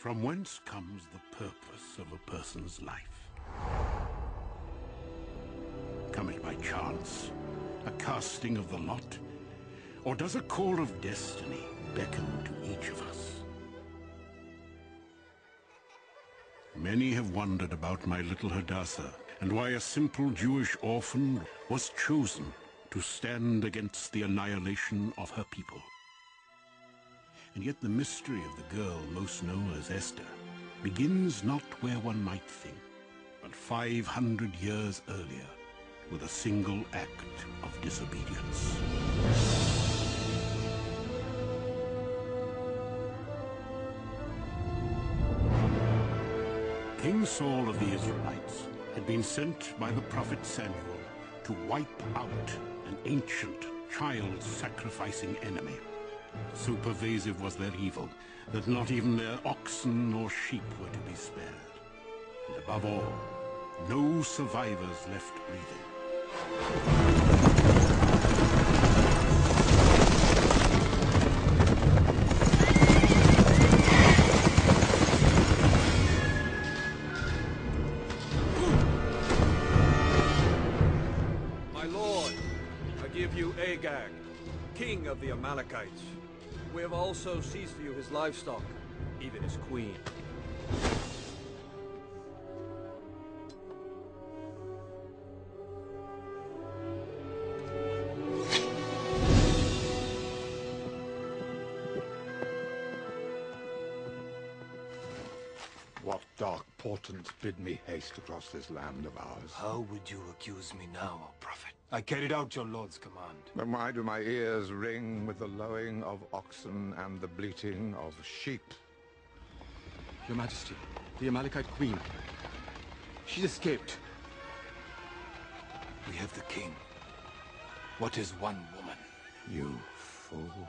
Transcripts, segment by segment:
From whence comes the purpose of a person's life? Come it by chance, a casting of the lot, or does a call of destiny beckon to each of us? Many have wondered about my little Hadassah, and why a simple Jewish orphan was chosen to stand against the annihilation of her people. And yet the mystery of the girl most known as Esther begins not where one might think, but 500 years earlier, with a single act of disobedience. King Saul of the Israelites had been sent by the prophet Samuel to wipe out an ancient, child-sacrificing enemy. So pervasive was their evil that not even their oxen or sheep were to be spared. And above all, no survivors left breathing. My lord, I give you Agag, king of the Amalekites. We have also seized for you his livestock, even his queen. What dark portents bid me haste across this land of ours? How would you accuse me now, O prophet? I carried out your lord's command. Then why do my ears ring with the lowing of oxen and the bleating of sheep? Your Majesty, the Amalekite queen. She's escaped. We have the king. What is one woman? You fool.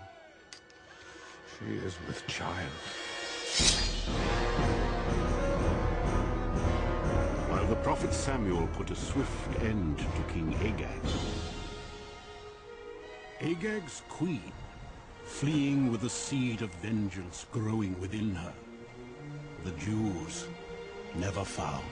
She is with child. While the prophet Samuel put a swift end to King Agag, Agag's queen, fleeing with the seed of vengeance growing within her, the Jews never found.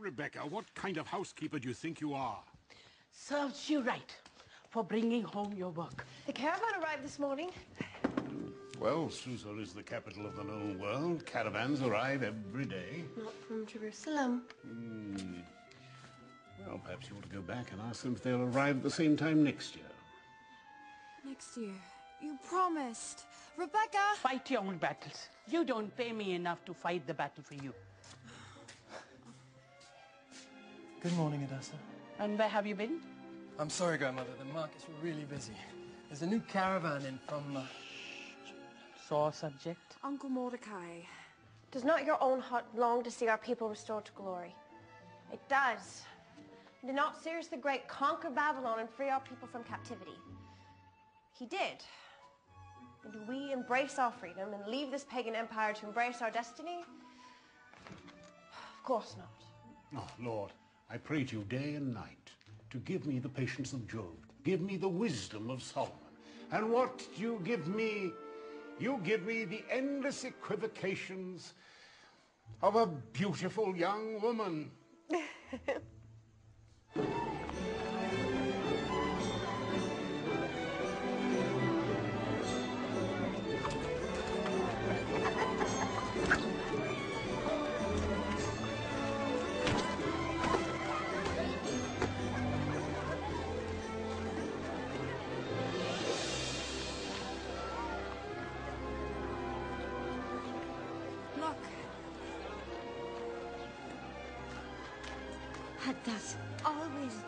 Rebecca, what kind of housekeeper do you think you are? Serves you right for bringing home your work. The caravan arrived this morning. Well, Susa is the capital of the known world. Caravans arrive every day. Not from Jerusalem. Well, perhaps you ought to go back and ask them if they'll arrive at the same time next year. Next year. You promised. Rebecca! Fight your own battles. You don't pay me enough to fight the battle for you. Good morning, Hadassah. And where have you been? I'm sorry, Grandmother. The market's really busy. There's a new caravan in from... Sore subject. Uncle Mordecai. Does not your own heart long to see our people restored to glory? It does. Did not Cyrus the Great conquer Babylon and free our people from captivity? He did. And do we embrace our freedom and leave this pagan empire to embrace our destiny? Of course not. Oh, Lord, I pray to you day and night to give me the patience of Job. Give me the wisdom of Solomon. And what do you give me? You give me the endless equivocations of a beautiful young woman.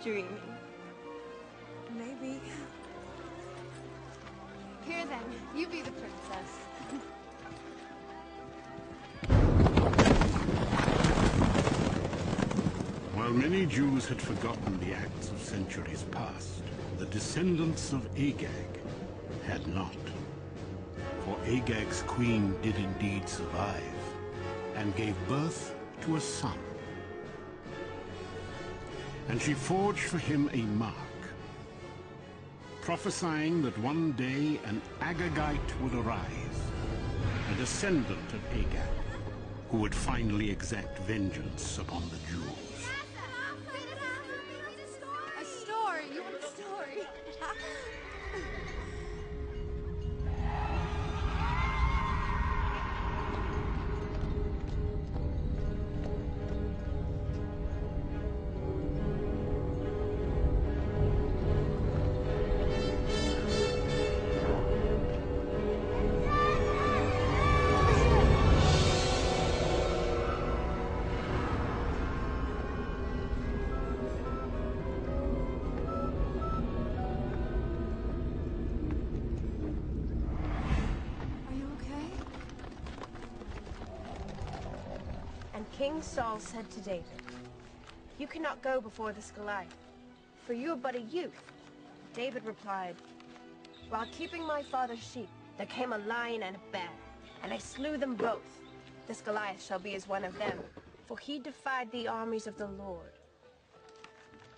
dreaming. Maybe. Here then, you be the princess. While many Jews had forgotten the acts of centuries past, the descendants of Agag had not. For Agag's queen did indeed survive, and gave birth to a son. And she forged for him a mark, prophesying that one day an Agagite would arise, a descendant of Agag, who would finally exact vengeance upon the Jews. A story! You want a story? King Saul said to David, "You cannot go before this Goliath, for you are but a youth." David replied, "While keeping my father's sheep, there came a lion and a bear, and I slew them both. This Goliath shall be as one of them, for he defied the armies of the Lord.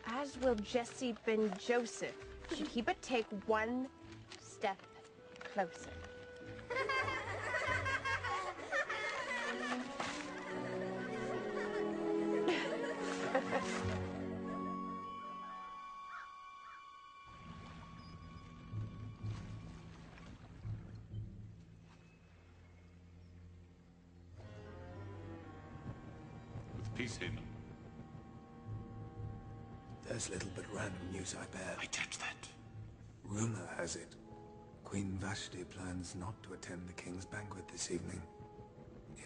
As will Jesse ben Joseph, should he but take one step closer." Peacehaven. There's little but random news, I bear. I judge that. Rumor has it, Queen Vashti plans not to attend the king's banquet this evening,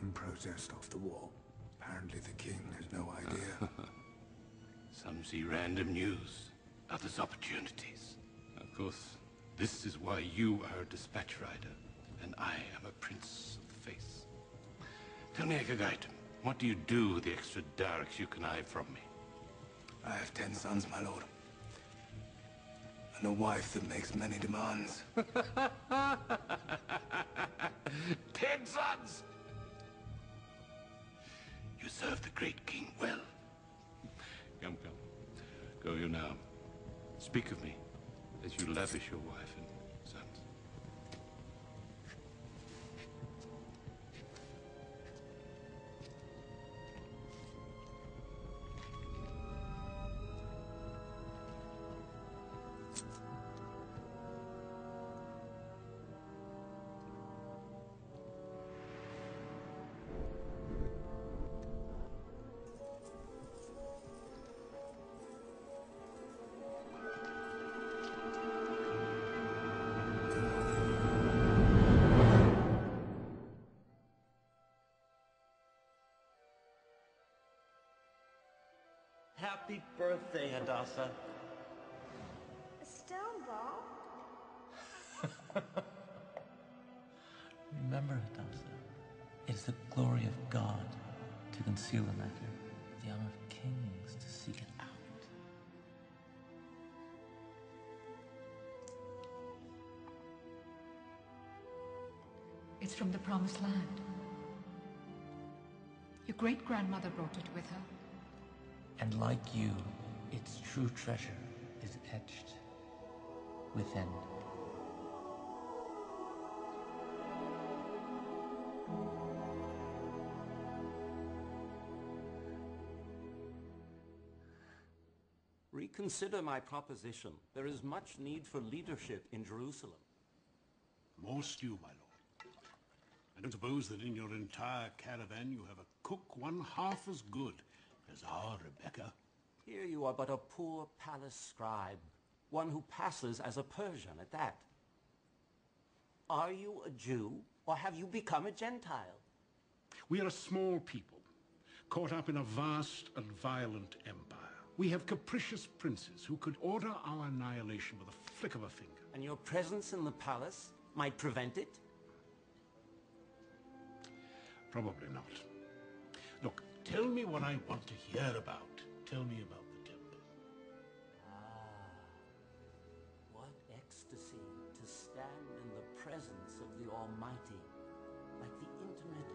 in protest of the war. Apparently the king has no idea. Some see random news, others opportunities. Of course, this is why you are a dispatch rider, and I am a prince of the faith. Tell me, Agagite, what do you do with the extra darks you connive from me? I have 10 sons, my lord. And a wife that makes many demands. 10 sons! You serve the great king well. Come, come. Go you now. Speak of me as you lavish your wife and sons. Happy birthday, Hadassah. Still, Bob? Remember, Hadassah, it is the glory of God to conceal a matter, the honor of kings to seek it out. It's from the Promised Land. Your great-grandmother brought it with her. And like you, its true treasure is etched within. Reconsider my proposition. There is much need for leadership in Jerusalem. More stew, my lord. I don't suppose that in your entire caravan you have a cook one half as good as our Rebecca. Here you are but a poor palace scribe, one who passes as a Persian at that. Are you a Jew, or have you become a Gentile? We are a small people, caught up in a vast and violent empire. We have capricious princes who could order our annihilation with a flick of a finger. And your presence in the palace might prevent it? Probably not. Look, tell me what I want to hear about. Tell me about the temple. What ecstasy to stand in the presence of the Almighty, like the intimate